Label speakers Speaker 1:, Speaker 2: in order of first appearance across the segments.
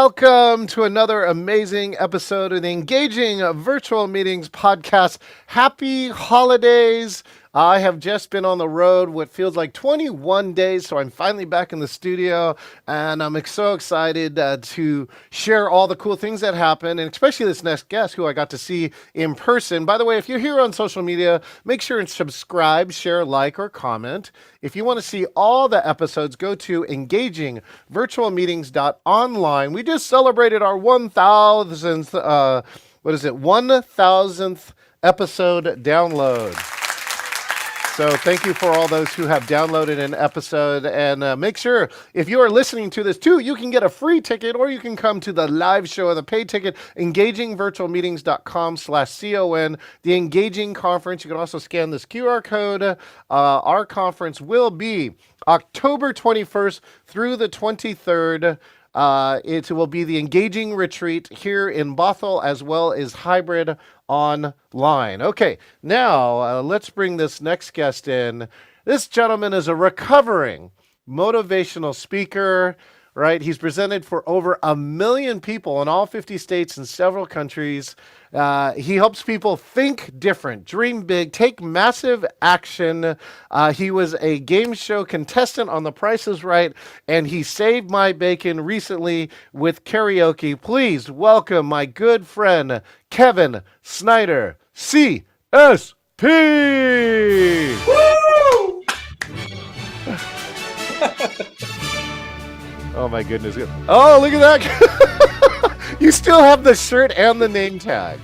Speaker 1: welcome to another amazing episode of the Engaging Virtual Meetings podcast. Happy holidays. I have just been on the road what feels like 21 days, so I'm finally back in the studio, and I'm so excited to share all the cool things that happen, and especially this next guest who I got to see in person. By the way, if you're here on social media, make sure and subscribe, share, like, or comment. If you want to see all the episodes, go to engagingvirtualmeetings.online. We just celebrated our 1,000th, 1,000th episode download. So thank you for all those who have downloaded an episode. And make sure, if you are listening to this too, you can get a free ticket or you can come to the live show or the paid ticket, engagingvirtualmeetings.com/CON, the Engaging Conference. You can also scan this QR code. Our conference will be October 21st through the 23rd. It will be the Engaging Retreat here in Bothell as well as hybrid online. Okay, now let's bring this next guest in. This gentleman is a recovering motivational speaker, right? He's presented for over 1 million people in all 50 states and several countries. He helps people think different, dream big, take massive action. He was a game show contestant on The Price is Right, and he saved my bacon recently with karaoke. Please welcome my good friend, Kevin Snyder, CSP.
Speaker 2: Woo!
Speaker 1: Oh my goodness. Oh, look at that. You still have the shirt and the name tag.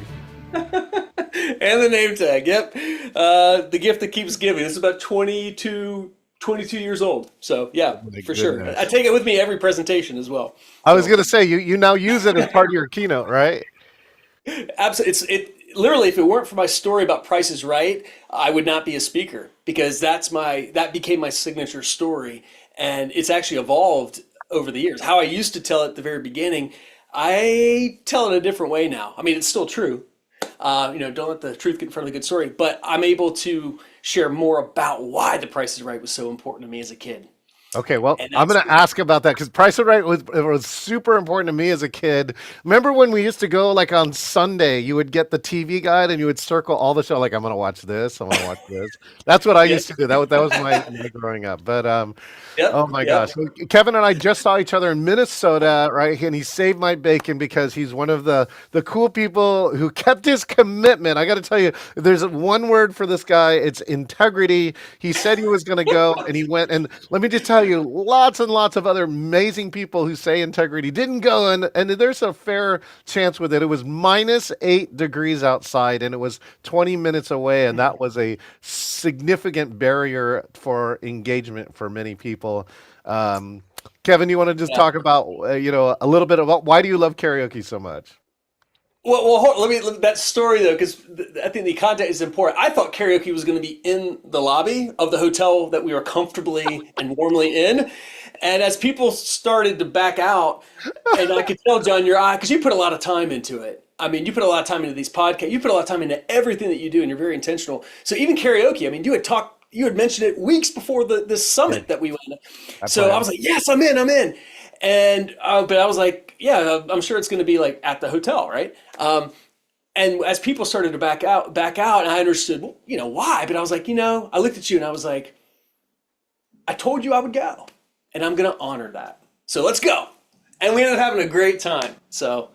Speaker 2: And the name tag, yep. The gift that keeps giving. This is about 22 years old. So yeah, for sure. I take it with me every presentation as well.
Speaker 1: I was going to say, you now use it as part of your keynote, right?
Speaker 2: Absolutely. Literally, if it weren't for my story about Price is Right, I would not be a speaker because that became my signature story. And it's actually evolved over the years. How I used to tell it at the very beginning, I tell it a different way now. I mean, it's still true. Don't let the truth get in front of the good story. But I'm able to share more about why The Price is Right was so important to me as a kid.
Speaker 1: Okay, well, I'm going to ask about that because Price is Right was super important to me as a kid. Remember when we used to go like on Sunday, you would get the TV guide and you would circle all the show like, I'm going to watch this, I'm going to watch this. That's what I used to do. That was my growing up. But oh my gosh. Kevin and I just saw each other in Minnesota, right? And he saved my bacon because he's one of the cool people who kept his commitment. I got to tell you, there's one word for this guy. It's integrity. He said he was going to go and he went. And let me just tell you, lots and lots of other amazing people who say integrity didn't go, and there's a fair chance with it. It was -8 degrees outside, and it was 20 minutes away, and that was a significant barrier for engagement for many people. Kevin, you want to just talk about a little bit about why do you love karaoke so much?
Speaker 2: Well, let me that story though, because I think the context is important. I thought karaoke was going to be in the lobby of the hotel that we were comfortably and warmly in, and as people started to back out, and I could tell, John, your eye, because you put a lot of time into it. I mean, you put a lot of time into these podcasts. You put a lot of time into everything that you do, and you're very intentional. So even karaoke, I mean, you had mentioned it weeks before this summit that we went. So I was like, yes, I'm in. And but I was like, yeah, I'm sure it's going to be like at the hotel, right? And as people started to back out, and I understood, well, why? But I was like, I looked at you and I was like, I told you I would go, and I'm going to honor that. So let's go. And we ended up having a great time. So.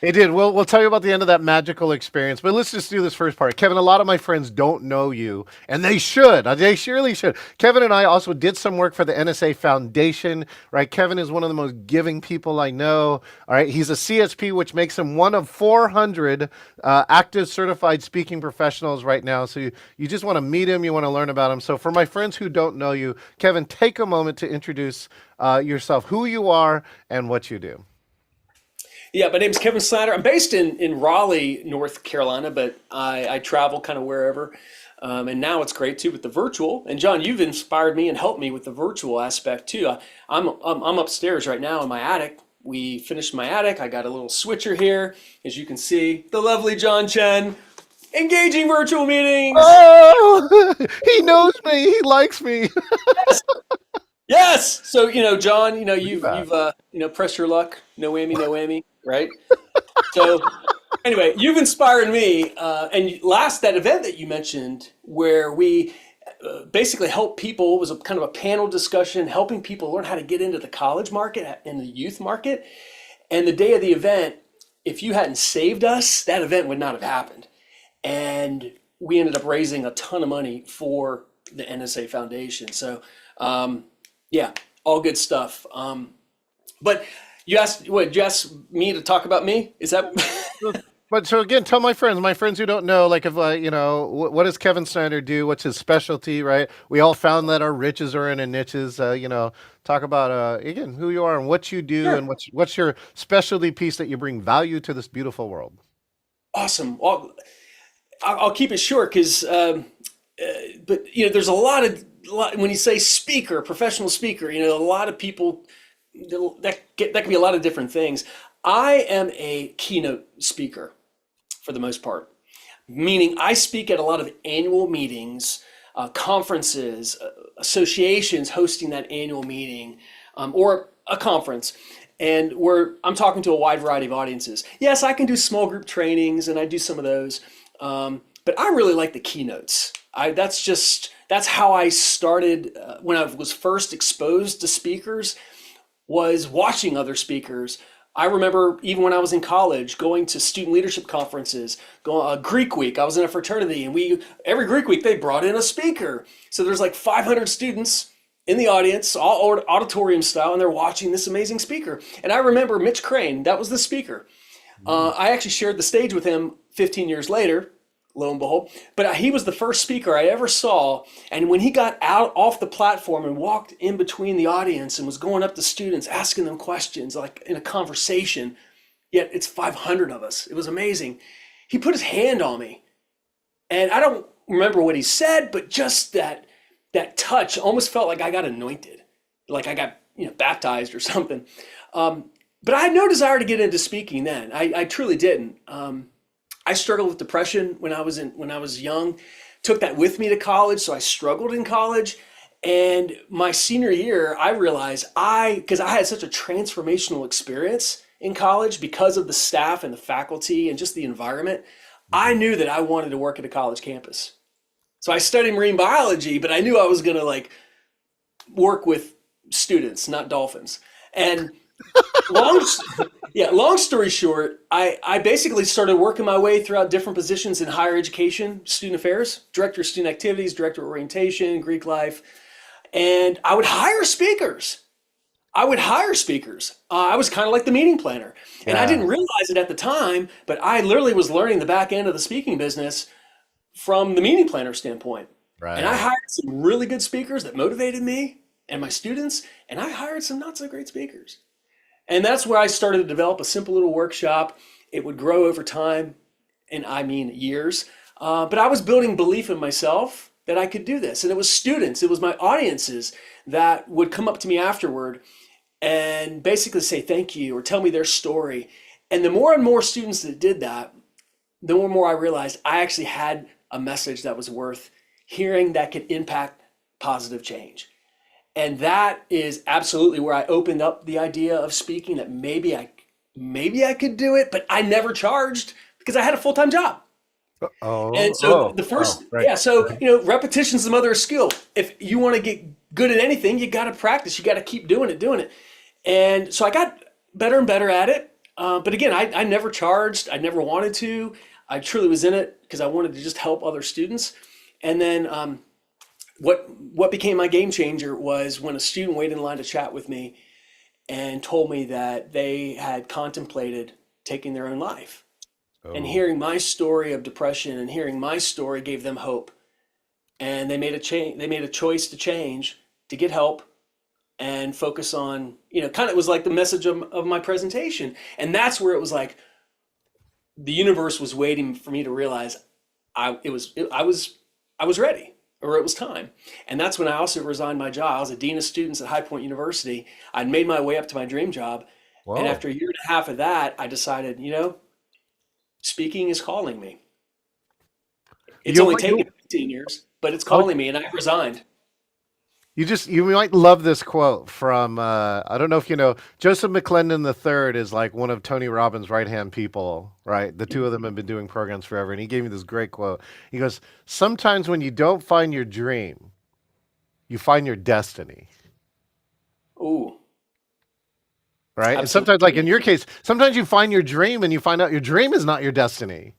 Speaker 1: It did. We'll tell you about the end of that magical experience, but let's just do this first part. Kevin, a lot of my friends don't know you, and they should. They surely should. Kevin and I also did some work for the NSA Foundation, right? Kevin is one of the most giving people I know, all right? He's a CSP, which makes him one of 400 active certified speaking professionals right now, so you just want to meet him, you want to learn about him. So for my friends who don't know you, Kevin, take a moment to introduce yourself, who you are, and what you do.
Speaker 2: Yeah, my name's Kevin Snyder. I'm based in Raleigh, North Carolina, but I travel kind of wherever. And now it's great too with the virtual. And John, you've inspired me and helped me with the virtual aspect too. I'm upstairs right now in my attic. We finished my attic. I got a little switcher here, as you can see. The lovely John Chen, engaging virtual meetings.
Speaker 1: Oh, he knows me. He likes me.
Speaker 2: Yes. So, John, you've press your luck, no whammy, no whammy, right? So anyway, you've inspired me. And last, that event that you mentioned where we basically helped people was a kind of a panel discussion, helping people learn how to get into the college market and the youth market. And the day of the event, if you hadn't saved us, that event would not have happened. And we ended up raising a ton of money for the NSA Foundation. So, yeah, all good stuff. But you asked me to talk about me? Is that?
Speaker 1: But so again, tell my friends who don't know, like if what does Kevin Snyder do? What's his specialty? Right? We all found that our riches are in our niches. Talk about again who you are and what you do, and
Speaker 2: Sure.
Speaker 1: what's your specialty piece that you bring value to this beautiful world.
Speaker 2: Awesome. Well, I'll keep it short because, but there's when you say speaker, professional speaker, a lot of people that can be a lot of different things. I am a keynote speaker for the most part, meaning I speak at a lot of annual meetings, conferences, associations hosting that annual meeting, or a conference, and where I'm talking to a wide variety of audiences. Yes, I can do small group trainings, and I do some of those, but I really like the keynotes. That's how I started when I was first exposed to speakers, was watching other speakers. I remember even when I was in college, going to student leadership conferences, going Greek week. I was in a fraternity, and every Greek week they brought in a speaker. So there's like 500 students in the audience, all auditorium style, and they're watching this amazing speaker. And I remember Mitch Crane, that was the speaker. I actually shared the stage with him 15 years later, lo and behold. But he was the first speaker I ever saw. And when he got out off the platform and walked in between the audience and was going up to students, asking them questions like in a conversation, yet it's 500 of us. It was amazing. He put his hand on me. And I don't remember what he said, but just that touch almost felt like I got anointed, like I got baptized or something. But I had no desire to get into speaking then. I truly didn't. I struggled with depression when I was young. Took that with me to college, so I struggled in college. And my senior year, I realized because I had such a transformational experience in college because of the staff and the faculty and just the environment, I knew that I wanted to work at a college campus. So I studied marine biology, but I knew I was going to work with students, not dolphins. And long, long story short, I basically started working my way throughout different positions in higher education, student affairs, director of student activities, director of orientation, Greek life, and I would hire speakers. I was kind of like the meeting planner, and I
Speaker 1: Yeah.
Speaker 2: didn't realize it at the time, but I literally was learning the back end of the speaking business from the meeting planner standpoint. And I
Speaker 1: Right.
Speaker 2: hired some really good speakers that motivated me and my students, and I hired some not so great speakers. And that's where I started to develop a simple little workshop. It would grow over time, and I mean years. But I was building belief in myself that I could do this. And it was students, it was my audiences that would come up to me afterward and basically say thank you or tell me their story. And the more and more students that did that, the more and more I realized I actually had a message that was worth hearing that could impact positive change. And that is absolutely where I opened up the idea of speaking, that maybe I could do it, but I never charged because I had a full-time job. And so the first,
Speaker 1: Right.
Speaker 2: yeah, so repetition's the mother of skill. If you want to get good at anything, you got to practice. You got to keep doing it. And so I got better and better at it. But again, I never charged. I never wanted to. I truly was in it because I wanted to just help other students. And then what became my game changer was when a student waited in line to chat with me and told me that they had contemplated taking their own life. And
Speaker 1: Oh.
Speaker 2: hearing my story of depression and hearing my story gave them hope. And they made a change. They made a choice to change, to get help, and focus on, kind of was like the message of my presentation. And that's where it was like the universe was waiting for me to realize I was ready, or it was time. And that's when I also resigned my job. I was a dean of students at High Point University. I'd made my way up to my dream job. And
Speaker 1: Whoa.
Speaker 2: after a year and a half of that, I decided, speaking is calling me. It's
Speaker 1: You
Speaker 2: only taken
Speaker 1: you
Speaker 2: 15 years, but it's
Speaker 1: oh,
Speaker 2: calling me, and I resigned.
Speaker 1: You might love this quote from I don't know if you know Joseph McClendon III is like one of Tony Robbins' right hand people, right? The two of them have been doing programs forever, and he gave me this great quote. He goes, "Sometimes when you don't find your dream, you find your destiny."
Speaker 2: Ooh,
Speaker 1: Right? And sometimes, like in
Speaker 2: absolutely.
Speaker 1: your case, sometimes you find your dream and you find out your dream is not your destiny.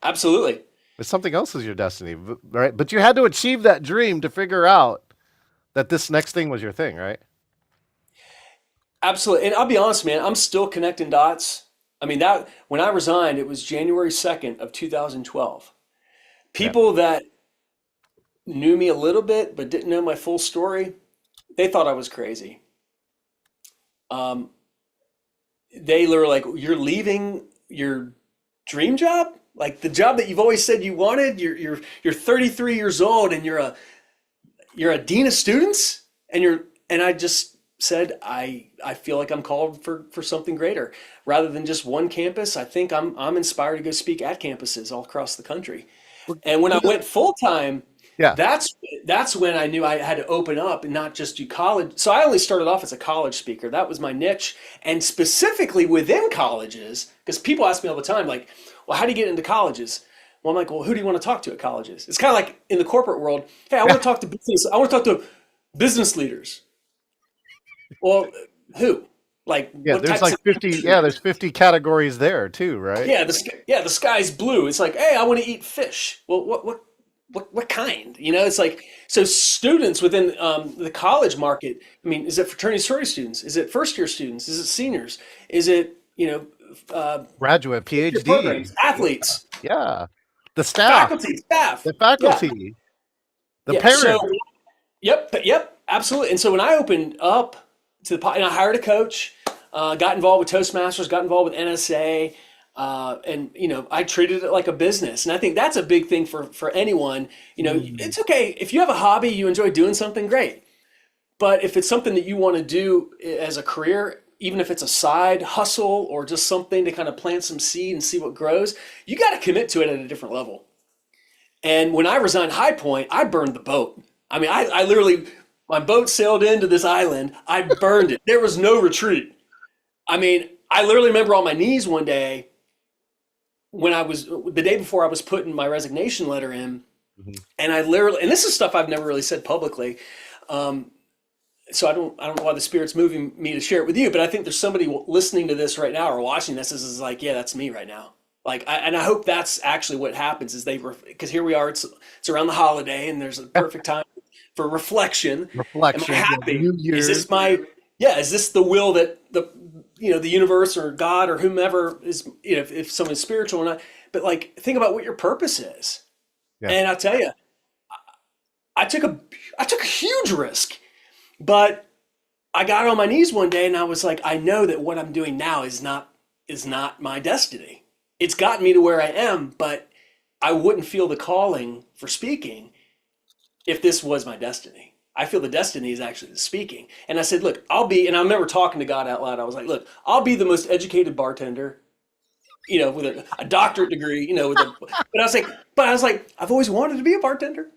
Speaker 2: Absolutely.
Speaker 1: It's something else is your destiny, right? But you had to achieve that dream to figure out that this next thing was your thing, right?
Speaker 2: Absolutely. And I'll be honest, man, I'm still connecting dots. I mean, that when I resigned, it was January 2nd of 2012.
Speaker 1: Yeah.
Speaker 2: People that knew me a little bit but didn't know my full story, they thought I was crazy. Um, they were like, "You're leaving your dream job? Like the job that you've always said you wanted? You're 33 years old and you're a dean of students and you're." And I just said I feel like I'm called for something greater rather than just one campus. I think I'm inspired to go speak at campuses all across the country.
Speaker 1: Well,
Speaker 2: And when I went full time,
Speaker 1: yeah.
Speaker 2: that's when I knew I had to open up and not just do college. So I only started off as a college speaker. That was my niche, and specifically within colleges, because people ask me all the time, like, "Well, how do you get into colleges?" Well, I'm like, "Well, who do you want to talk to at colleges?" It's kind of like in the corporate world. Hey, I want to talk to business. I want to talk to business leaders. Well, who? Like,
Speaker 1: Yeah,
Speaker 2: what
Speaker 1: there's
Speaker 2: types
Speaker 1: like
Speaker 2: of
Speaker 1: 50,
Speaker 2: business
Speaker 1: yeah, there's
Speaker 2: leaders?
Speaker 1: 50 categories there too, right?
Speaker 2: Yeah, the sky's blue. It's like, hey, I want to eat fish. Well, what kind? You know, it's like so students within the college market. I mean, is it fraternity sorority students? Is it first year students? Is it seniors? Is it
Speaker 1: Graduate,
Speaker 2: your
Speaker 1: PhD.
Speaker 2: programs,
Speaker 1: Yeah.
Speaker 2: athletes,
Speaker 1: Yeah. The staff,
Speaker 2: faculty, staff?
Speaker 1: the
Speaker 2: Yeah,
Speaker 1: faculty, the
Speaker 2: yeah. So
Speaker 1: parents.
Speaker 2: yep, absolutely. And so when I opened up to and I hired a coach, got involved with Toastmasters, got involved with NSA, and I treated it like a business. And I think that's a big thing for anyone.
Speaker 1: Mm.
Speaker 2: It's okay if you have a hobby, you enjoy doing something, great. But if it's something that you want to do as a career, even if it's a side hustle or just something to kind of plant some seed and see what grows, you got to commit to it at a different level. And when I resigned High Point, I burned the boat. I mean, I literally, my boat sailed into this island. I burned it. There was no retreat. I mean, I literally remember on my knees one day when I was, the day before I was putting my resignation letter in,
Speaker 1: Mhm.
Speaker 2: and I literally, and this is stuff I've never really said publicly. Um, so I don't know why the Spirit's moving me to share it with you, but I think there's somebody listening to this right now or watching this is like, yeah, that's me right now. Like, and I hope that's actually what happens is because here we are, it's around the holiday and there's a perfect time for reflection. Am I
Speaker 1: Reflection, yeah,
Speaker 2: happy?
Speaker 1: New
Speaker 2: Is
Speaker 1: Year's.
Speaker 2: this is this the will that the universe or God or whomever is, if someone's spiritual or not, but like, think about what your purpose is.
Speaker 1: Yeah.
Speaker 2: And I tell you, I took a, I took a huge risk, but I got on my knees one day and I was like, I know that what I'm doing now is not my destiny. It's gotten me to where I am, but I wouldn't feel the calling for speaking if this was my destiny. I feel the destiny is actually the speaking. And I said, look, and I remember talking to God out loud. I was like, look, I'll be the most educated bartender, with a doctorate degree, but I was like, I've always wanted to be a bartender.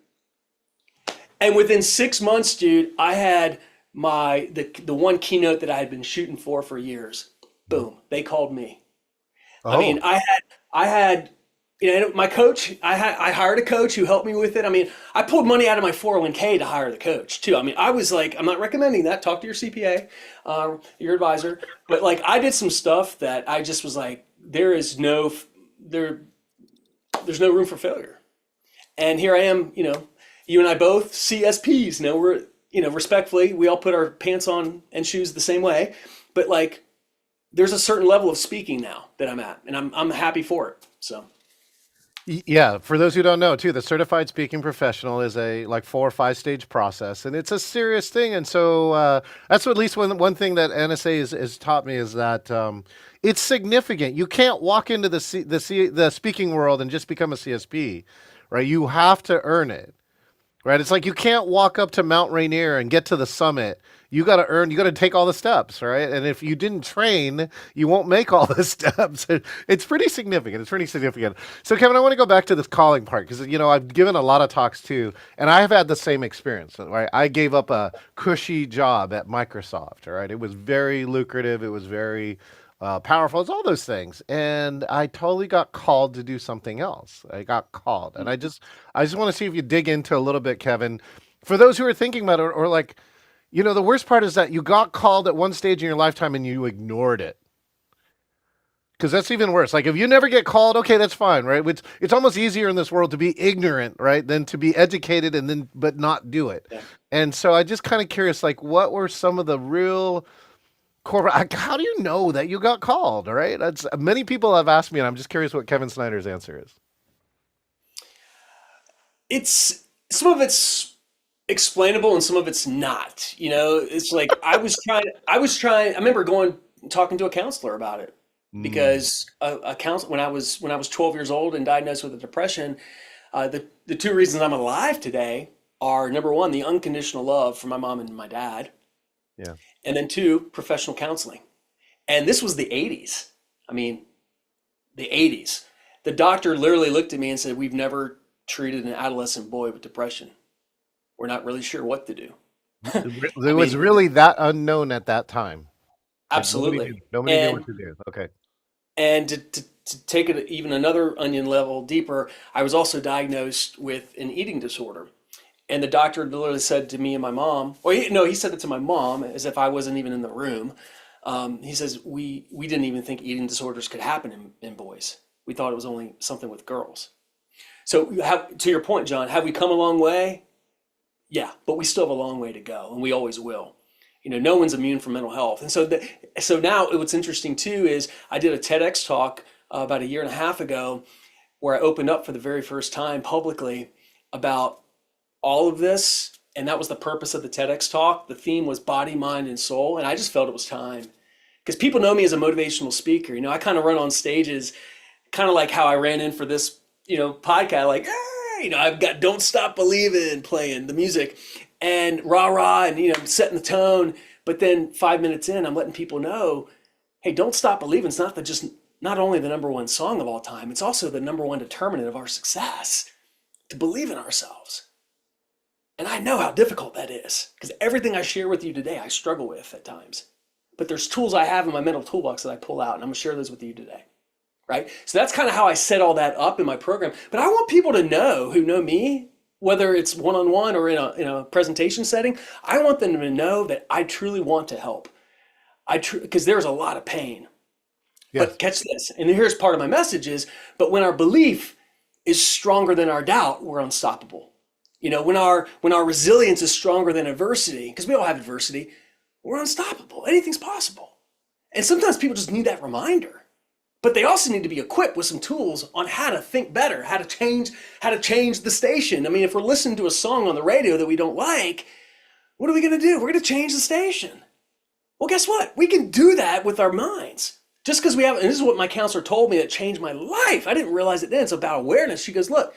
Speaker 2: And within 6 months, dude, I had the one keynote that I had been shooting for years.
Speaker 1: Mhm.
Speaker 2: Boom, they called me. I
Speaker 1: Oh,
Speaker 2: mean, I had my coach. I hired a coach who helped me with it. I mean, I pulled money out of my 401k to hire the coach too. I mean, I was like, I'm not recommending that. Talk to your CPA, your advisor. But like, I did some stuff that I just was like, there, there's no room for failure. And here I am, you and I both CSPs. We're, respectfully, we all put our pants on and shoes the same way. But like, there's a certain level of speaking now that I'm at, and I'm happy for it. So,
Speaker 1: yeah. For those who don't know, too, the certified speaking professional is a like 4 or 5 stage process, and it's a serious thing. And so that's at least one thing that NSA has taught me is that it's significant. You can't walk into the speaking world and just become a CSP, right? You have to earn it. Right? It's like you can't walk up to Mount Rainier and get to the summit you got to earn, you got to take all the steps, right? And if you didn't train, you won't make all the steps. It's pretty significant. It's pretty significant. So, Kevin, I want to go back to this calling part because, I've given a lot of talks too, and I have had the same experience, right? I gave up a cushy job at Microsoft, all right? It was very lucrative. It was very powerful. It's all those things, and I totally got called to do something else. I got called, and I just want to see if you dig into a little bit, Kevin. For those who are thinking about it, or like, the worst part is that you got called at one stage in your lifetime and you ignored it. Because that's even worse. Like if you never get called, okay, that's fine, right? It's almost easier in this world to be ignorant, right, than to be educated and then but not do it.
Speaker 2: Yeah.
Speaker 1: And so I just kind of curious, like, what were some of the real corporate? Like, how do you know that you got called? All right, that's many people have asked me, and I'm just curious what Kevin Snyder's answer is.
Speaker 2: It's some of it's explainable and some of it's not. It's like I remember going talking to a counselor about it
Speaker 1: Mm,
Speaker 2: because a counsel when I was 12 years old and diagnosed with a depression, the two reasons I'm alive today are number one, the unconditional love from my mom and my dad,
Speaker 1: yeah.
Speaker 2: and then two, professional counseling. And this was the 80s. I mean, the 80s. The doctor literally looked at me and said, "We've never treated an adolescent boy with depression. We're not really sure what to do."
Speaker 1: It
Speaker 2: I
Speaker 1: was
Speaker 2: mean,
Speaker 1: really that unknown at that time. Like
Speaker 2: absolutely.
Speaker 1: nobody knew what
Speaker 2: And
Speaker 1: to do. Okay.
Speaker 2: and to take it even another onion level deeper, I was also diagnosed with an eating disorder. And the doctor literally said to me and my mom, or no, he said it to my mom as if I wasn't even in the room. He says, we didn't even think eating disorders could happen in boys. We thought it was only something with girls. So, to your point, John, have we come a long way? Yeah, but we still have a long way to go, and we always will. No one's immune from mental health, and so now what's interesting too is I did a TEDx talk about a year and a half ago where I opened up for the very first time publicly about all of this, and that was the purpose of the TEDx talk. The theme was body, mind, and soul, and I just felt it was time because people know me as a motivational speaker. I kind of run on stages, kind of like how I ran in for this, podcast, like, I've got "Don't Stop Believing" playing the music, and rah rah, and setting the tone. But then 5 minutes in, I'm letting people know, hey, "Don't Stop Believing" is not only the number one song of all time, it's also the number one determinant of our success. To believe in ourselves. And I know how difficult that is because everything I share with you today, I struggle with at times. But there's tools I have in my mental toolbox that I pull out, and I'm going to share those with you today. Right? So that's kind of how I set all that up in my program. But I want people to know who know me, whether it's one on one or in a presentation setting, I want them to know that I truly want to help. Because there's a lot of pain. But
Speaker 1: Yes.
Speaker 2: catch this, and here's part of my message is, but when our belief is stronger than our doubt, we're unstoppable. When our resilience is stronger than adversity, because we all have adversity, we're unstoppable. Anything's possible. And sometimes people just need that reminder. But they also need to be equipped with some tools on how to think better, how to change the station. I mean, if we're listening to a song on the radio that we don't like, what are we going to do? We're going to change the station. Well, guess what? We can do that with our minds. Just because we have, and this is what my counselor told me that changed my life. I didn't realize it then. It's about awareness. She goes, look,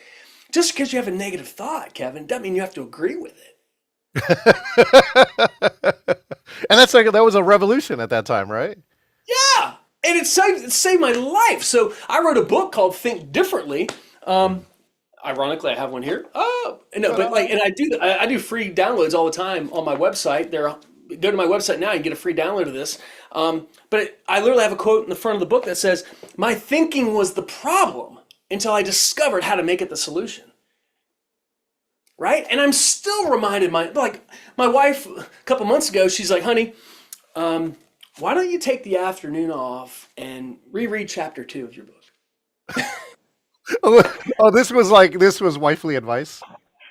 Speaker 2: just because you have a negative thought, Kevin, doesn't mean you have to agree with it.
Speaker 1: And that's like that was a revolution at that time, right?
Speaker 2: Yeah. And it saved my life. So I wrote a book called Think Differently. Ironically, I have one here. Oh, no, but like, and I do free downloads all the time on my website. Go to my website now and get a free download of this. But I literally have a quote in the front of the book that says, "My thinking was the problem until I discovered how to make it the solution." Right? And I'm still reminded my wife a couple months ago. She's like, "Honey, why don't you take the afternoon off and reread chapter 2 of your book?"
Speaker 1: Oh, this was wifely advice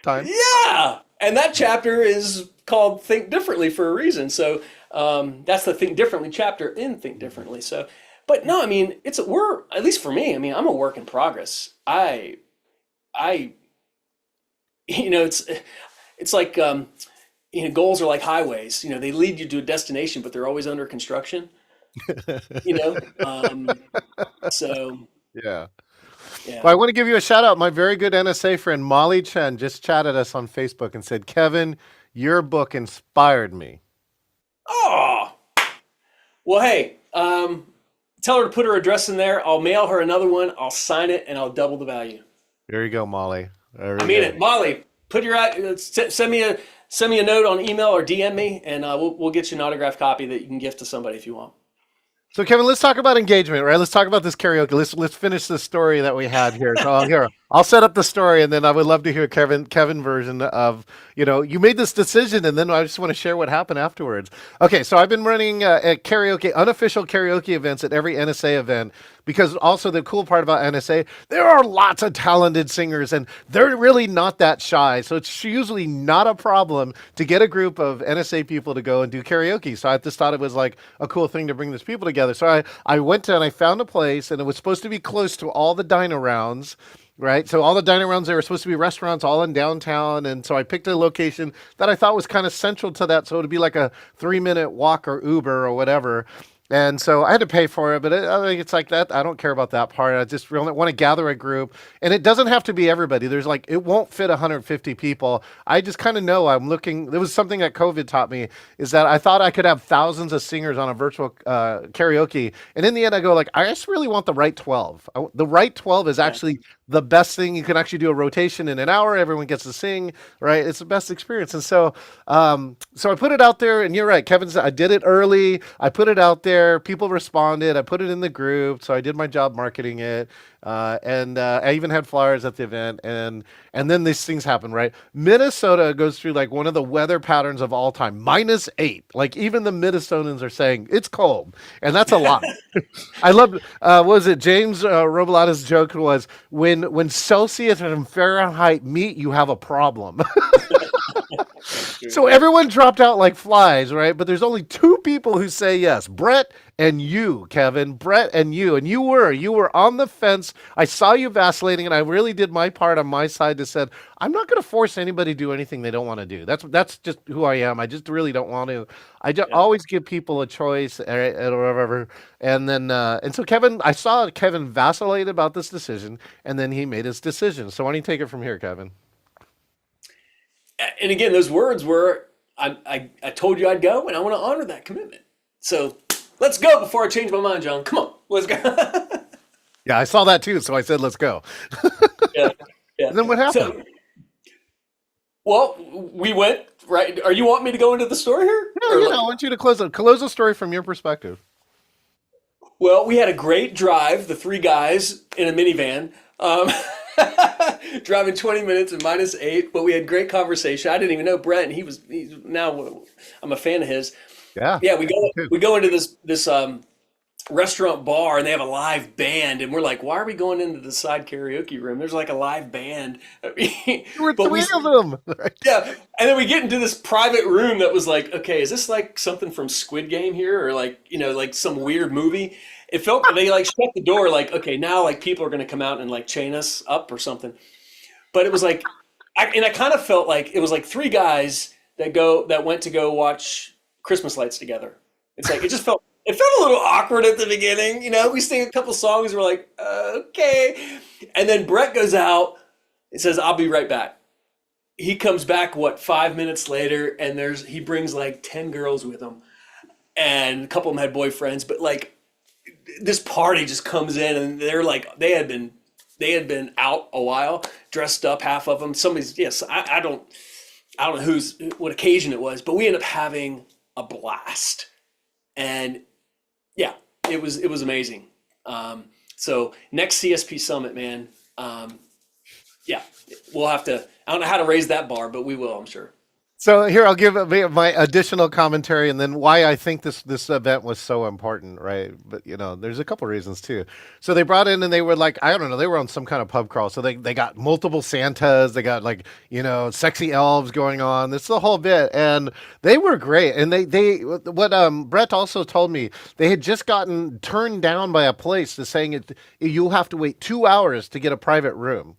Speaker 1: time.
Speaker 2: Yeah, and that chapter is called "Think Differently" for a reason. So that's the "Think Differently" chapter in "Think Differently." So, but no, I mean, we're, at least for me. I mean, I'm a work in progress. I, it's like goals are like highways. They lead you to a destination, but they're always under construction. You know, um, so
Speaker 1: Yeah.
Speaker 2: yeah.
Speaker 1: Well, I want to give you a shout out. My very good NSA friend Molly Chen just chatted us on Facebook and said, "Kevin, your book inspired me."
Speaker 2: Oh, well, hey, tell her to put her address in there. I'll mail her another one. I'll sign it, and I'll double the value.
Speaker 1: There you go, Molly. There
Speaker 2: I
Speaker 1: we
Speaker 2: mean
Speaker 1: go.
Speaker 2: it, Molly. Send me a note on email or DM me, and we'll get you an autographed copy that you can gift to somebody if you want.
Speaker 1: So Kevin, let's talk about engagement, right? Let's talk about this karaoke. Let's finish the story that we had here. So here, I'll set up the story, and then I would love to hear Kevin version of you made this decision, and then I just want to share what happened afterwards. Okay, so I've been running at karaoke unofficial karaoke events at every NSA event because also the cool part about NSA, there are lots of talented singers, and they're really not that shy. So it's usually not a problem to get a group of NSA people to go and do karaoke. So I just thought it was like a cool thing to bring these people together. So I went to and I found a place, and it was supposed to be close to all the dine arounds. Right. So all the dining rounds, there were supposed to be restaurants all in downtown. And so I picked a location that I thought was kind of central to that. So it'd be like a 3 minute walk or Uber or whatever. And so I had to pay for it, but I think it's like that. I don't care about that part. I just really want to gather a group, and it doesn't have to be everybody. There's like it won't fit 150 people. I just kind of know I'm looking. There was something that COVID taught me is that I thought I could have thousands of singers on a virtual karaoke, and in the end, I go like I just really want the right 12. The right 12 is
Speaker 2: Yeah.
Speaker 1: actually the best thing. You can actually do a rotation in an hour. Everyone gets to sing, right? It's the best experience. And so I put it out there, and you're right, Kevin said I did it early. I put it out there. People responded. I put it in the group, so I did my job marketing it. And I even had flyers at the event, and then these things happen, right? Minnesota goes through like one of the weather patterns of all time, -8. Like even the Minnesotans are saying it's cold, and that's a lot. I love. What was it? James Robolata's joke was when Celsius and Fahrenheit meet, you have a problem.
Speaker 2: That's true.
Speaker 1: So everyone dropped out like flies, right? But there's only two people who say yes, Brett and you, Kevin. Brett and you were on the fence. I saw you vacillating, and I really did my part on my side to said I'm not going to force anybody to do anything they don't want to do. That's just who I am. I just really don't want to. I just
Speaker 2: Yeah.
Speaker 1: always give people a choice or whatever. And so Kevin, I saw Kevin vacillate about this decision, and then he made his decision. So why don't you take it from here, Kevin?
Speaker 2: And again, those words were, I told you I'd go, and I want to honor that commitment. So let's go before I change my mind, John. Come on, let's go.
Speaker 1: Yeah, I saw that too, so I said, let's go.
Speaker 2: Yeah, yeah.
Speaker 1: And then what happened?
Speaker 2: So, well, we went, right. Are you want me to go into the story here?
Speaker 1: No,
Speaker 2: Or
Speaker 1: I want you to close the story from your perspective.
Speaker 2: well, we had a great drive, the three guys in a minivan, driving 20 minutes and -8, but we had great conversation. I didn't even know Brett, and he's now I'm a fan of his.
Speaker 1: Yeah,
Speaker 2: Yeah,
Speaker 1: me too.
Speaker 2: we go into this restaurant bar, and they have a live band, and we're like, why are we going into the side karaoke room? There's like a live band. I mean,
Speaker 1: There were
Speaker 2: but we
Speaker 1: three of them.
Speaker 2: yeah, and then we get into this private room that was like, okay, is this like something from Squid Game here, or like like some weird movie? It felt they like shut the door, like okay, now like people are gonna come out and like chain us up or something. But it was like, I kind of felt like it was like three guys that went to go watch Christmas lights together. It's like it felt a little awkward at the beginning. We sing a couple songs, we're like, okay, and then Brett goes out and says, "I'll be right back." He comes back 5 minutes later, and he brings like 10 girls with him, and a couple of them had boyfriends, but like this party just comes in, and they're like they had been out a while, dressed up, half of them. Somebody's yes, I don't know what occasion it was, but we ended up having a blast, and yeah, it was amazing. So next CSP summit, man. Yeah, we'll have to. I don't know how to raise that bar, but we will, I'm sure.
Speaker 1: So here I'll give my additional commentary, and then why I think this event was so important, right? But there's a couple reasons too. So they brought in, and they were like, I don't know, they were on some kind of pub crawl. So they got multiple Santas, they got like sexy elves going on. This the whole bit, and they were great. And they what Brett also told me, they had just gotten turned down by a place to saying you'll have to wait 2 hours to get a private room.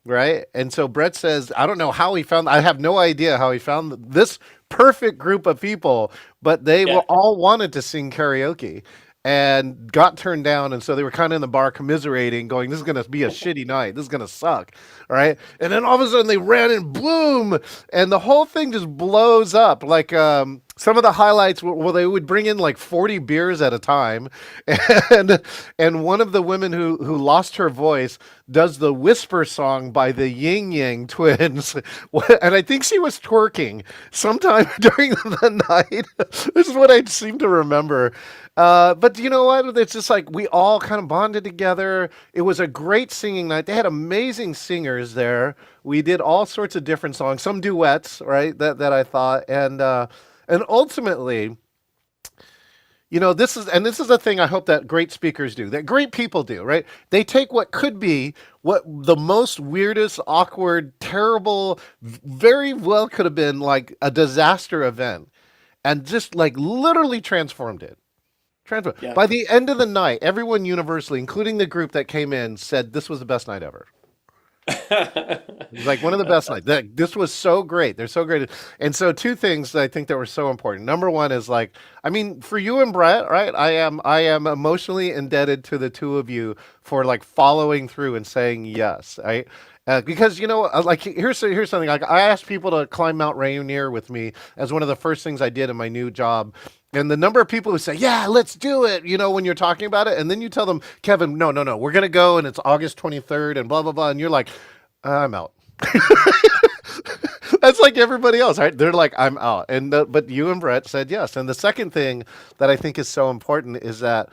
Speaker 1: Right. And so Brett says, I don't know how I have no idea how he found this perfect group of people, but they
Speaker 2: Yeah.
Speaker 1: were all wanted to sing karaoke and got turned down. And so they were kind of in the bar commiserating, going, this is going to be a shitty night. This is going to suck. Right. And then all of a sudden they ran and boom. And the whole thing just blows up. Like, some of the highlights were, well, they would bring in like 40 beers at a time, and one of the women who lost her voice does the whisper song by the Ying Yang twins, and I think she was twerking sometime during the night. This is what I seem to remember. But you know what? It's just like we all kind of bonded together. It was a great singing night. They had amazing singers there. We did all sorts of different songs, some duets, right? That I thought, and ultimately, this is a thing I hope that great speakers do, that great people do, right? They take what could be what the most weirdest, awkward, terrible, very well could have been like a disaster event, and just like literally transformed it. Transformed.
Speaker 2: Yeah.
Speaker 1: By the end of the night, everyone universally, including the group that came in, said this was the best night ever. It was like one of the best nights. This was so great. They're so great. And so two things that I think that were so important. Number one is like, I mean, for you and Brett, right? I am emotionally indebted to the two of you for like following through and saying yes. Because like here's something. Like I asked people to climb Mount Rainier with me as one of the first things I did in my new job. And the number of people who say, "Yeah, let's do it," when you're talking about it, and then you tell them, "Kevin, no, no, no, we're gonna go, and it's August 23rd, and blah blah blah," and you're like, I'm out. That's like everybody else, right? They're like, I'm out. But you and Brett said yes. And the second thing that I think is so important is that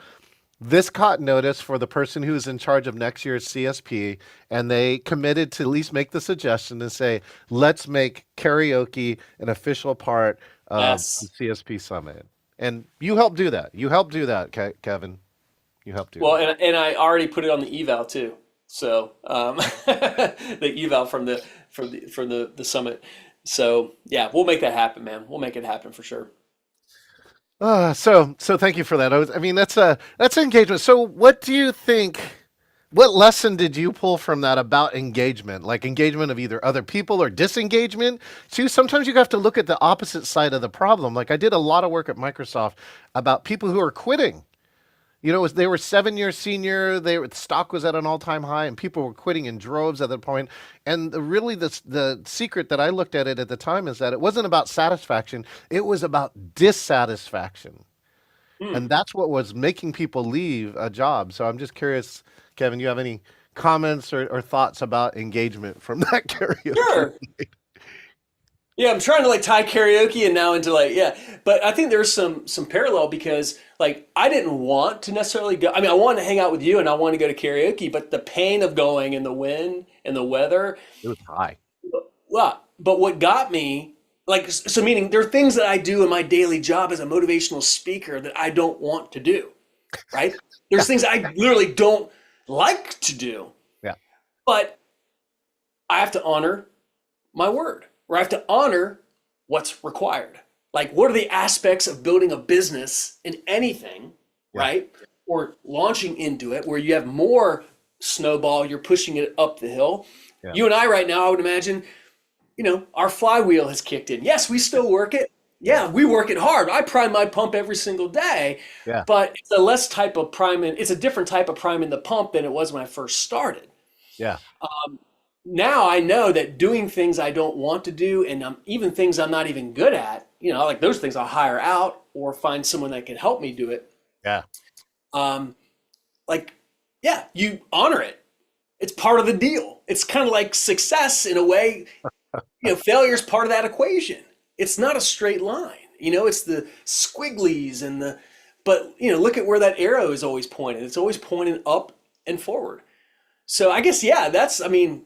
Speaker 1: this caught notice for the person who's in charge of next year's CSP, and they committed to at least make the suggestion and say, let's make karaoke an official part of the
Speaker 2: Yes.
Speaker 1: CSP summit. And you helped do that. You helped do that, Kevin. You helped do
Speaker 2: Well,
Speaker 1: that.
Speaker 2: and I already put it on the eval too. So the eval from the summit. So yeah, we'll make that happen, man. We'll make it happen for sure.
Speaker 1: So thank you for that. I mean, that's engagement. So what do you think? What lesson did you pull from that about engagement? Like engagement of either other people or disengagement? See, sometimes you have to look at the opposite side of the problem. Like I did a lot of work at Microsoft about people who are quitting. They were 7 years senior. Stock was at an all time high, and people were quitting in droves at that point. And really, the secret that I looked at it at the time is that it wasn't about satisfaction; it was about dissatisfaction,
Speaker 2: Hmm.
Speaker 1: and that's what was making people leave a job. So I'm just curious, Kevin, you have any comments or thoughts about engagement from that karaoke?
Speaker 2: Sure. Yeah, I'm trying to like tie karaoke and now into like yeah, but I think there's some parallel because like I didn't want to necessarily go. I mean, I wanted to hang out with you and I wanted to go to karaoke, but the pain of going and the wind and the weather,
Speaker 1: It was high.
Speaker 2: well, but what got me like so meaning there are things that I do in my daily job as a motivational speaker that I don't want to do, right?
Speaker 1: Yeah,
Speaker 2: There's things I literally don't like to do,
Speaker 1: yeah,
Speaker 2: but I have to honor my word, or I have to honor what's required. Like, what are the aspects of building a business in anything,
Speaker 1: yeah,
Speaker 2: right? Or launching into it where you have more snowball, you're pushing it up the hill.
Speaker 1: yeah,
Speaker 2: You and I, right now, I would imagine, our flywheel has kicked in. Yes, we still work it.
Speaker 1: yeah,
Speaker 2: Yeah, we work it hard. I prime my pump every single day,
Speaker 1: yeah,
Speaker 2: but it's a less type of priming. It's a different type of priming the pump than it was when I first started.
Speaker 1: yeah,
Speaker 2: Now I know that doing things I don't want to do and even things I'm not even good at, like those things I'll hire out or find someone that can help me do it.
Speaker 1: yeah,
Speaker 2: Um, like, yeah, you honor it. It's part of the deal. It's kind of like success in a way. Failure is part of that equation. It's not a straight line. It's the squigglies but look at where that arrow is always pointing. It's always pointing up and forward. So I guess, yeah, I mean,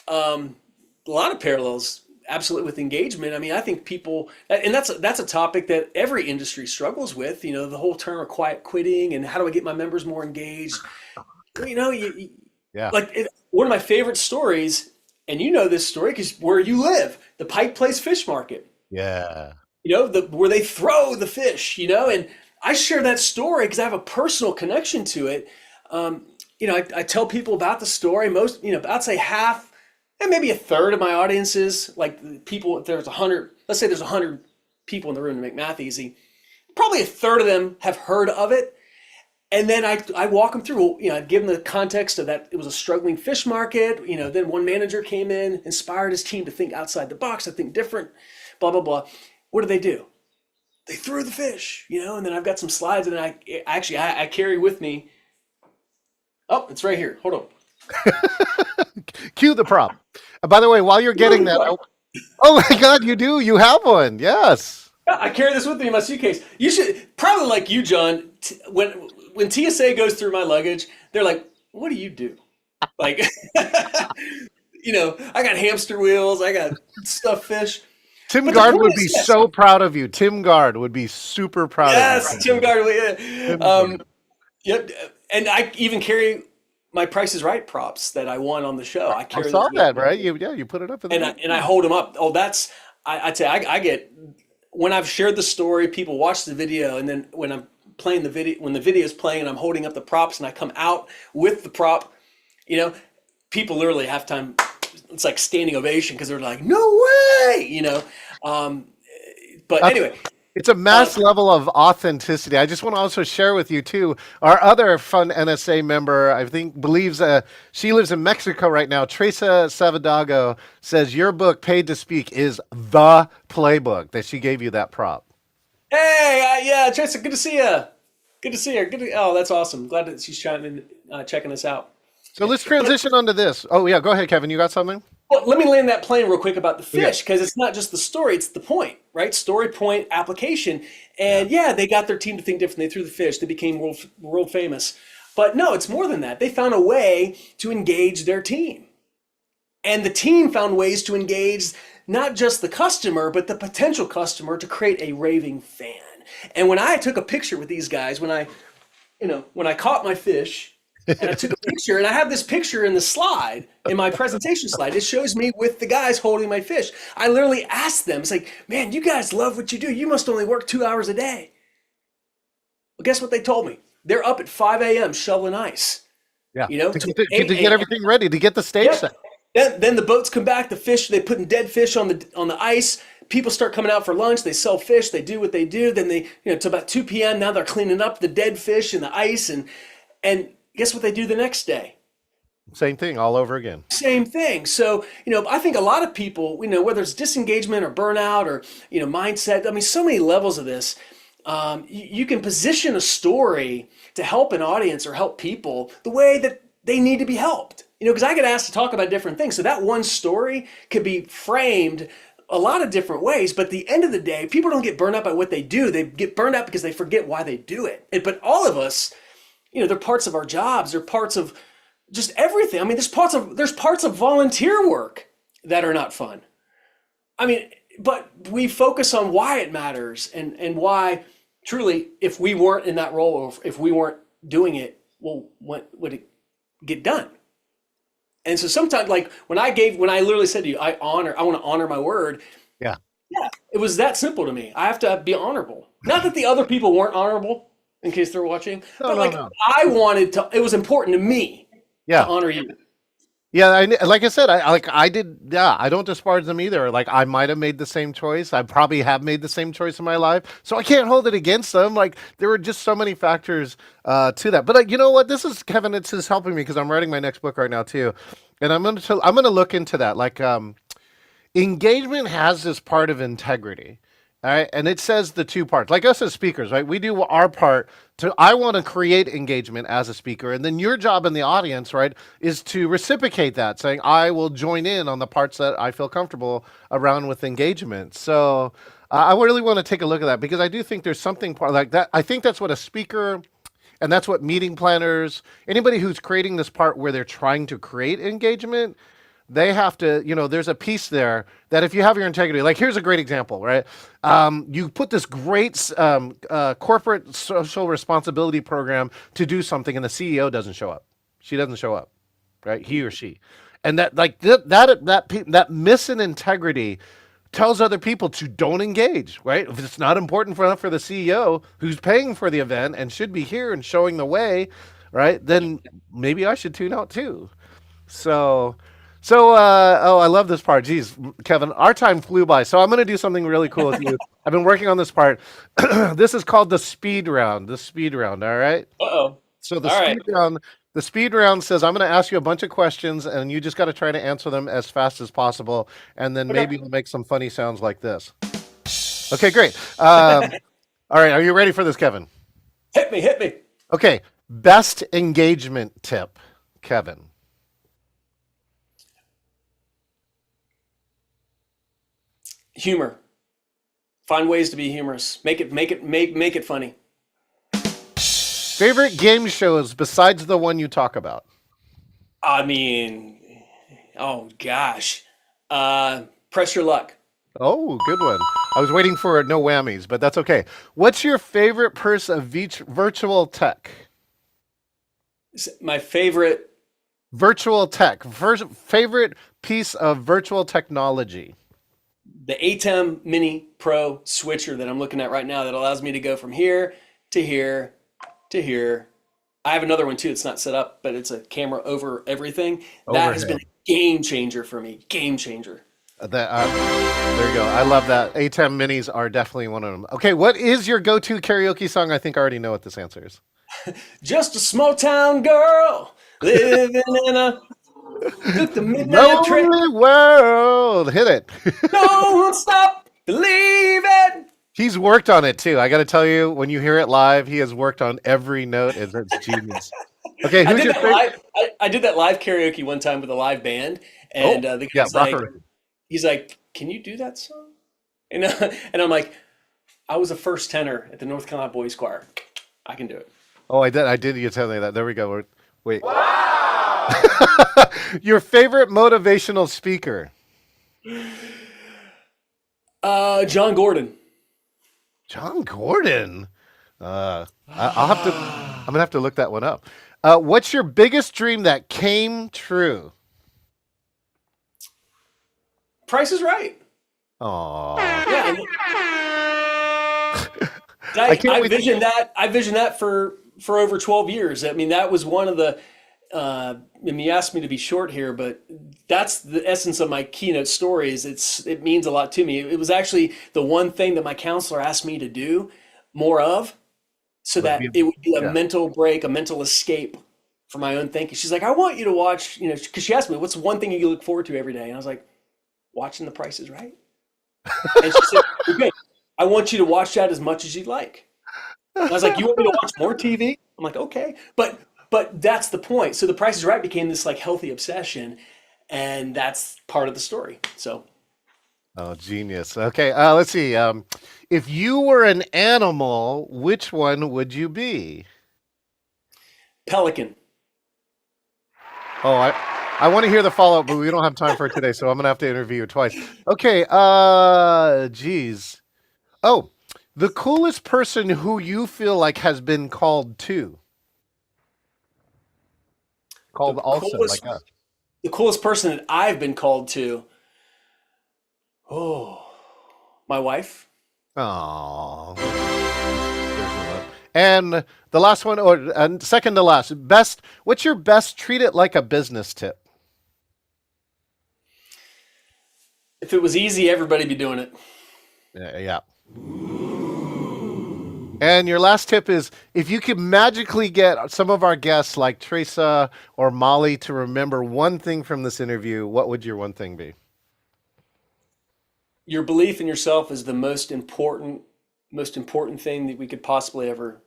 Speaker 2: a lot of parallels absolutely with engagement. I mean, I think people, and that's a topic that every industry struggles with. The whole term of quiet quitting and how do I get my members more engaged.
Speaker 1: yeah,
Speaker 2: Like one of my favorite stories, and this story because where you live, the Pike Place Fish Market.
Speaker 1: yeah.
Speaker 2: Where they throw the fish. And I share that story because I have a personal connection to it. I tell people about the story. Most, I'd say half and maybe a third of my audiences, like people, if there's 100, let's say there's 100 people in the room to make math easy, probably a third of them have heard of it. And then I walk them through, I give them the context of that it was a struggling fish market. Then one manager came in, inspired his team to think outside the box, to think different, blah, blah, blah. What do? they threw the fish, and then I've got some slides, and I carry with me. Oh, it's right here. Hold on.
Speaker 1: Cue the prop. By the way, while you're getting that, oh my God, you do. You have one. Yes.
Speaker 2: Yeah, I carry this with me in my suitcase. You should probably like you, John. When TSA goes through my luggage, they're like, "What do you do?" Like, I got hamster wheels, I got stuffed fish.
Speaker 1: Tim
Speaker 2: But the
Speaker 1: Gard
Speaker 2: point
Speaker 1: would
Speaker 2: is,
Speaker 1: be
Speaker 2: yes,
Speaker 1: so proud of you. Tim Gard would be super proud of
Speaker 2: yes, Tim
Speaker 1: you.
Speaker 2: Gardner. Yeah.
Speaker 1: Tim Gard.
Speaker 2: Yep. And I even carry my Price is Right props that I won on the show. I
Speaker 1: I
Speaker 2: carry
Speaker 1: saw
Speaker 2: those with
Speaker 1: that,
Speaker 2: me,
Speaker 1: right? You put it up in the
Speaker 2: and I
Speaker 1: video.
Speaker 2: hold them up. Oh, that's I tell you, I get when I've shared the story, people watch the video, and then when I'm playing the video, when the video is playing, and I'm holding up the props, and I come out with the prop, you know, people literally halftime. It's like standing ovation because they're like, "No way!" Um, but
Speaker 1: That's
Speaker 2: anyway,
Speaker 1: It's a
Speaker 2: uh,
Speaker 1: mass level of authenticity. I just want to also share with you too. Our other fun NSA member, I think, believes she lives in Mexico right now. Teresa Savadago says your book, Paid to Speak, is the playbook. That she gave you that prop.
Speaker 2: hey, yeah, Tristan, good to see you. Good to see her. Oh, that's awesome. Glad that she's checking us out.
Speaker 1: So let's transition onto this. Oh yeah, go ahead, Kevin. You got something?
Speaker 2: Well, let me land that plane real quick about the
Speaker 1: Yeah.
Speaker 2: fish because it's not just the story; it's the point, right? Story, point, application.
Speaker 1: Yeah.
Speaker 2: And yeah, they got their team to think different. They threw the fish. They became world famous. But no, it's more than that. They found a way to engage their team, and the team found ways to engage not just the customer, but the potential customer to create a raving fan. And when I took a picture with these guys, when I caught my fish and I took a picture, and I have this picture in the slide, in my presentation slide. It shows me with the guys holding my fish. I literally asked them, it's like, man, you guys love what you do. You must only work 2 hours a day. Well, guess what they told me? They're up at 5 a.m. shoveling ice,
Speaker 1: Yeah. To
Speaker 2: to
Speaker 1: get, to
Speaker 2: 8
Speaker 1: get
Speaker 2: a.m.
Speaker 1: everything ready to get the stage
Speaker 2: Yep.
Speaker 1: set.
Speaker 2: Then the boats come back. The fish they putting dead fish on the ice. People start coming out for lunch. They sell fish. They do what they do. Then they to about 2 p.m. Now they're cleaning up the dead fish and the ice and guess what they do the next day?
Speaker 1: Same thing all over again.
Speaker 2: Same thing. So I think a lot of people whether it's disengagement or burnout or mindset. I mean, so many levels of this. You can position a story to help an audience or help people the way that they need to be helped. Because I get asked to talk about different things. So that one story could be framed a lot of different ways. But at the end of the day, people don't get burned out by what they do. They get burned out because they forget why they do it. But all of us, they're parts of our jobs. They're parts of just everything. I mean, there's parts of volunteer work that are not fun. I mean, but we focus on why it matters and why truly, if we weren't in that role or if we weren't doing it, well, what would it get done? And so sometimes, like when I literally said to you, I want to honor my word.
Speaker 1: Yeah.
Speaker 2: Yeah, it was that simple to me. I have to be honorable. Not that the other people weren't honorable, in case they're watching,
Speaker 1: No,
Speaker 2: but
Speaker 1: no,
Speaker 2: like
Speaker 1: no.
Speaker 2: I wanted to. It was important to me to
Speaker 1: Yeah.
Speaker 2: honor you.
Speaker 1: Yeah, like I said, I did. Yeah, I don't disparage them either. Like I might have made the same choice. I probably have made the same choice in my life, so I can't hold it against them. Like there were just so many factors to that. But you know what? This is Kevin. It's just helping me because I'm writing my next book right now too, and I'm gonna look into that. Like engagement has this part of integrity. All right. And it says the two parts, like us as speakers, right? We do our part I want to create engagement as a speaker. And then your job in the audience, right, is to reciprocate that, saying, I will join in on the parts that I feel comfortable around with engagement. So I really want to take a look at that because I do think there's something like that. I think that's what a speaker and that's what meeting planners, anybody who's creating this part where they're trying to create engagement, they have to, there's a piece there that if you have your integrity, like here's a great example, right? You put this great corporate social responsibility program to do something and the CEO doesn't show up. She doesn't show up, right? He or she. And that like that miss in integrity tells other people to don't engage, right? If it's not important enough for the CEO who's paying for the event and should be here and showing the way, right? Then maybe I should tune out too. So, oh, I love this part. Geez, Kevin, our time flew by. So I'm going to do something really cool with you. I've been working on this part. This is called the speed round. The speed round. All right.
Speaker 2: Uh-oh.
Speaker 1: So the
Speaker 2: All right.
Speaker 1: speed round. The speed round says I'm going to ask you a bunch of questions, and you just got to try to answer them as fast as possible, and then
Speaker 2: Okay.
Speaker 1: maybe we'll make some funny sounds like this. Okay, great. All right, are you ready for this, Kevin?
Speaker 2: Hit me, hit me.
Speaker 1: Okay, best engagement tip, Kevin.
Speaker 2: Humor. Find ways to be humorous. Make it funny.
Speaker 1: Favorite game shows besides the one you talk about?
Speaker 2: I mean, oh gosh. Press your luck.
Speaker 1: Oh, good one. I was waiting for no whammies, but that's okay. What's your favorite piece of virtual tech?
Speaker 2: My favorite.
Speaker 1: Virtual tech. Favorite piece of virtual technology?
Speaker 2: The ATEM Mini Pro switcher that I'm looking at right now that allows me to go from here to here to here. I have another one too. It's not set up, but it's a camera over everything. That has been
Speaker 1: Overhead.
Speaker 2: a game changer for me. Game changer.
Speaker 1: There you go. I love that. A10 minis are definitely one of them. Okay, what is your go-to karaoke song? I think I already know what this answer is.
Speaker 2: Just a small town girl living in a took the midnight train.
Speaker 1: Lonely world. Hit it.
Speaker 2: Don't stop believing.
Speaker 1: He's worked on it too. I got to tell you, when you hear it live, he has worked on every note. It's genius. Okay,
Speaker 2: I
Speaker 1: who's
Speaker 2: did
Speaker 1: your
Speaker 2: that
Speaker 1: favorite?
Speaker 2: live. I did that live karaoke one time with a live band,
Speaker 1: Oh,
Speaker 2: and the
Speaker 1: yeah,
Speaker 2: guy's like,
Speaker 1: rocker.
Speaker 2: he's like, "Can you do that song?" And and I'm like, "I was a first tenor at the North Carolina Boys Choir. I can do it."
Speaker 1: Oh, I did. I did. You tell me that. There we go. Wait. Your favorite motivational speaker?
Speaker 2: John Gordon.
Speaker 1: John Gordon. I'll have to. I'm gonna have to look that one up. What's your biggest dream that came true?
Speaker 2: Price is Right.
Speaker 1: Aw,
Speaker 2: Yeah, and
Speaker 1: I can't
Speaker 2: I
Speaker 1: wait.
Speaker 2: visioned that. I visioned that for over 12 years. I mean, that was one of the. I mean, you asked me to be short here, but that's the essence of my keynote stories. It means a lot to me. It was actually the one thing that my counselor asked me to do more of, so
Speaker 1: Would
Speaker 2: that
Speaker 1: be,
Speaker 2: it would be a
Speaker 1: yeah.
Speaker 2: mental break, a mental escape for my own thinking. She's like, I want you to watch, because she asked me, what's one thing you look forward to every day? And I was like, watching The Price is Right. And she said, okay, I want you to watch that as much as you'd like. And I was like, you want me to watch more TV? I'm like, okay. But that's the point. So The Price is Right became this like healthy obsession, and that's part of the story. So
Speaker 1: Oh, genius. Okay, let's see. If you were an animal, which one would you be?
Speaker 2: Pelican.
Speaker 1: Oh, I want to hear the follow up, but we don't have time for it today, so I'm gonna have to interview you twice. Okay. Geez. Oh, the coolest person who you feel like has been called to,
Speaker 2: The
Speaker 1: called also,
Speaker 2: coolest
Speaker 1: like us.
Speaker 2: the coolest person that I've been called to. Oh, my wife.
Speaker 1: Oh. And the last one, or and second to last, best. What's your best? Treat it like a business tip.
Speaker 2: If it was easy, everybody'd be doing it.
Speaker 1: Yeah. And your last tip is if you could magically get some of our guests like Teresa or Molly to remember one thing from this interview, what would your one thing be?
Speaker 2: Your belief in yourself is the most important thing that we could possibly ever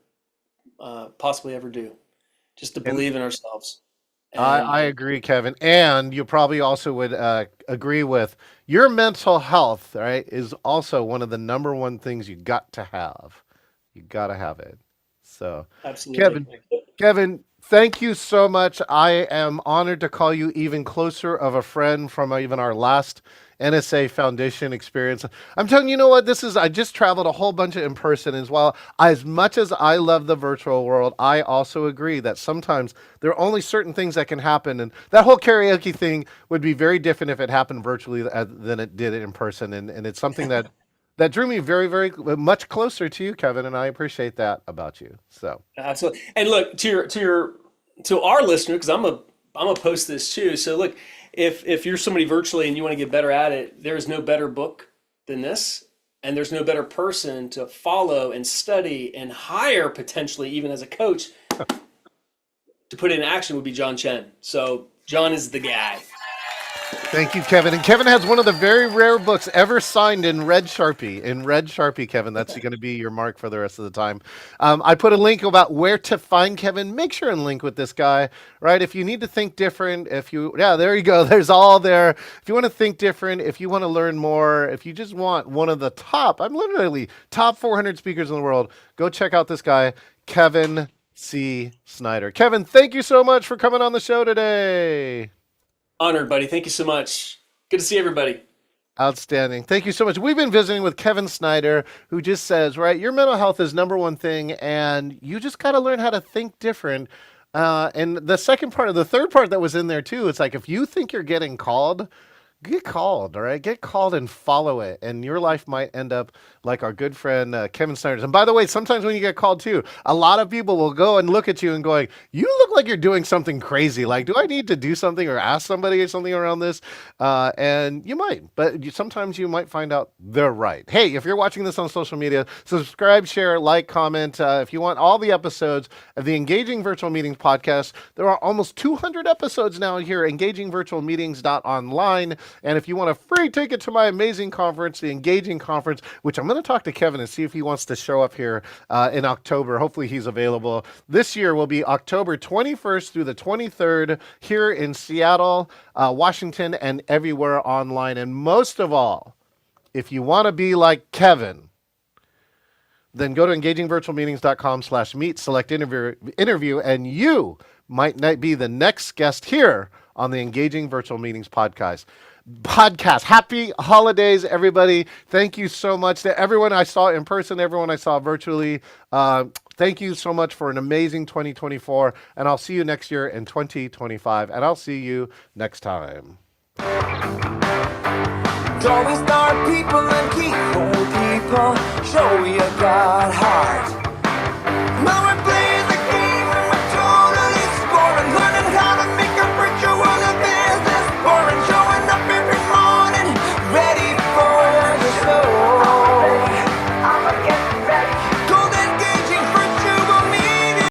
Speaker 2: do. Just to
Speaker 1: And
Speaker 2: believe in ourselves.
Speaker 1: I
Speaker 2: And
Speaker 1: agree, Kevin. And you probably also would agree with your mental health, right, is also one of the number one things you got to have. You got to have it. So,
Speaker 2: absolutely.
Speaker 1: Kevin, Kevin, thank you so much. I am honored to call you even closer of a friend from even our last NSA Foundation experience. I'm telling you, you know what this is? I just traveled a whole bunch of in person as well. As much as I love the virtual world, I also agree that sometimes there are only certain things that can happen. And that whole karaoke thing would be very different if it happened virtually than it did in person. And it's something that drew me very, very much closer to you, Kevin. And I appreciate that about you. So.
Speaker 2: Absolutely. And look, to our listener, because I'm gonna post this too. So look, if you're somebody virtually and you want to get better at it, there's no better book than this, and there's no better person to follow and study and hire potentially even as a coach to put it in action would be John Chen. So John is the guy.
Speaker 1: Thank you, Kevin. And Kevin has one of the very rare books ever signed in red Sharpie. In red Sharpie, Kevin. That's going to be your mark for the rest of the time. I put a link about where to find Kevin. Make sure and link with this guy, right? If you need to think different, yeah, there you go. There's all there. If you want to think different, if you want to learn more, if you just want one of the I'm literally top 400 speakers in the world, go check out this guy, Kevin C. Snyder. Kevin, thank you so much for coming on the show today.
Speaker 2: Honored, buddy. Thank you so much. Good to see everybody.
Speaker 1: Outstanding. Thank you so much. We've been visiting with Kevin Snyder, who just says, right, your mental health is number one thing, and you just got to learn how to think different. And the third part that was in there too, it's like if you think you're getting called, get called, all right? Get called and follow it, and your life might end up like our good friend Kevin Snyder's. And by the way, sometimes when you get called too, a lot of people will go and look at you and going, "You look like you're doing something crazy. Like, do I need to do something or ask somebody or something around this?" And you might, but sometimes you might find out they're right. Hey, if you're watching this on social media, subscribe, share, like, comment. If you want all the episodes of the Engaging Virtual Meetings podcast, there are almost 200 episodes now here, engagingvirtualmeetings.online. And if you want a free ticket to my amazing conference, the Engaging Conference, which I'm going to talk to Kevin and see if he wants to show up here in October. Hopefully he's available. This year will be October 21st through the 23rd here in Seattle, Washington, and everywhere online. And most of all, if you want to be like Kevin, then go to engagingvirtualmeetings.com/meet, select interview, and you might not be the next guest here on the Engaging Virtual Meetings podcast. Happy holidays, everybody. Thank you so much to everyone I saw in person, everyone I saw virtually. Thank you so much for an amazing 2024, and I'll see you next year in 2025, and I'll see you next time.
Speaker 3: Don't we start people and keep old people? Show you got heart.